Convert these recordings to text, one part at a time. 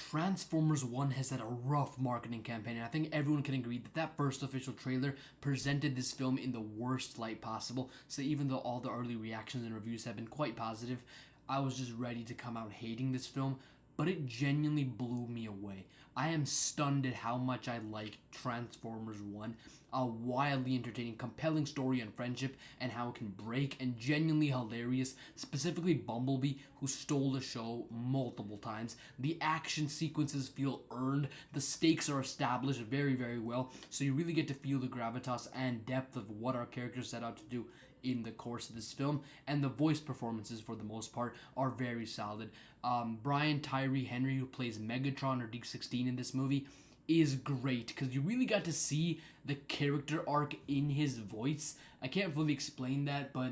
Transformers 1 has had a rough marketing campaign, and I think everyone can agree that that first official trailer presented this film in the worst light possible. So even though all the early reactions and reviews have been quite positive, I was just ready to come out hating this film, but it genuinely blew me away. I am stunned at how much I like Transformers 1, a wildly entertaining, compelling story on friendship and how it can break, and genuinely hilarious, specifically Bumblebee, who stole the show multiple times. The action sequences feel earned, the stakes are established very, very well, so you really get to feel the gravitas and depth of what our characters set out to do in the course of this film, and the voice performances for the most part are very solid. Brian Tyree Henry, who plays Megatron or D16 in this movie, is great because you really got to see the character arc in his voice. I can't fully explain that, but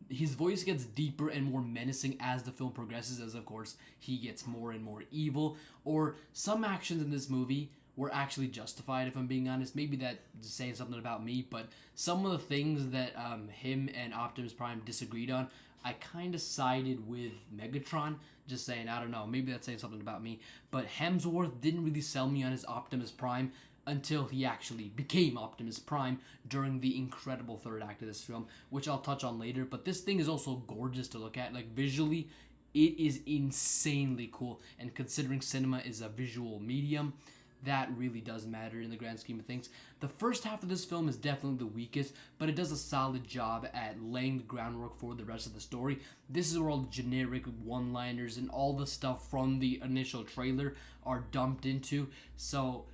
his voice gets deeper and more menacing as the film progresses, as of course he gets more and more evil. Or some actions in this movie were actually justified, if I'm being honest. Maybe that's saying something about me, but some of the things that him and Optimus Prime disagreed on, I kind of sided with Megatron. Just saying, I don't know, maybe that's saying something about me. But Hemsworth didn't really sell me on his Optimus Prime until he actually became Optimus Prime during the incredible third act of this film, which I'll touch on later. But this thing is also gorgeous to look at. Like, visually, it is insanely cool. And considering cinema is a visual medium, that really does matter in the grand scheme of things. The first half of this film is definitely the weakest, but it does a solid job at laying the groundwork for the rest of the story. This is where all the generic one-liners and all the stuff from the initial trailer are dumped into. So,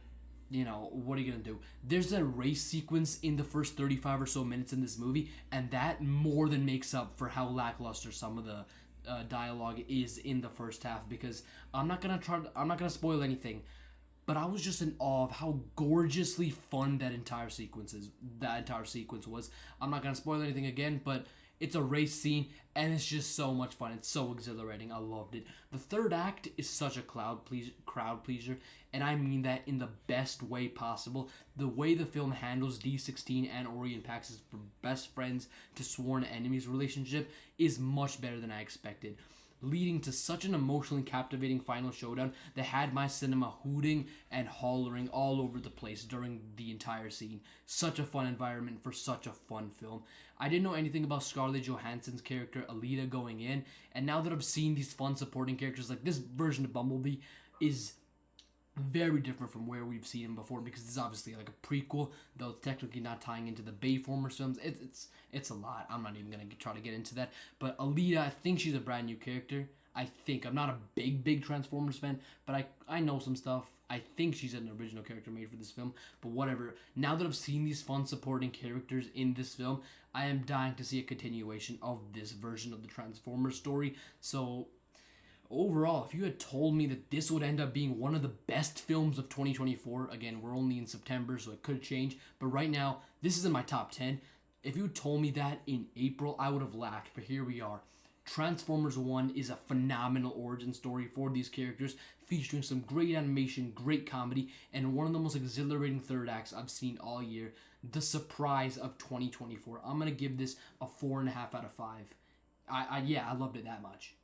you know, what are you going to do? There's a race sequence in the first 35 or so minutes in this movie, and that more than makes up for how lackluster some of the dialogue is in the first half, because I'm not going to spoil anything, but I was just in awe of how gorgeously fun that entire sequence was. I'm not gonna spoil anything again, but it's a race scene and it's just so much fun. It's so exhilarating. I loved it. The third act is such a crowd pleaser, and I mean that in the best way possible. The way the film handles D16 and Orion Pax's best friends to sworn enemies relationship is much better than I expected, leading to such an emotionally captivating final showdown that had my cinema hooting and hollering all over the place during the entire scene. Such a fun environment for such a fun film. I didn't know anything about Scarlett Johansson's character Alita going in, and now that I've seen these fun supporting characters, like this version of Bumblebee is very different from where we've seen him before, because it's obviously like a prequel, though technically not tying into the Bayformers films. It's a lot. I'm not even gonna try to get into that. But Alita, I think she's a brand new character. I think I'm not a big Transformers fan, but I know some stuff. I think she's an original character made for this film, but whatever. Now that I've seen these fun supporting characters in this film, I am dying to see a continuation of this version of the Transformers story. So overall, if you had told me that this would end up being one of the best films of 2024, again, we're only in September, so it could change, but right now, this is in my top 10. If you told me that in April, I would have laughed, but here we are. Transformers 1 is a phenomenal origin story for these characters, featuring some great animation, great comedy, and one of the most exhilarating third acts I've seen all year. The surprise of 2024. I'm going to give this a 4.5 out of 5. I loved it that much.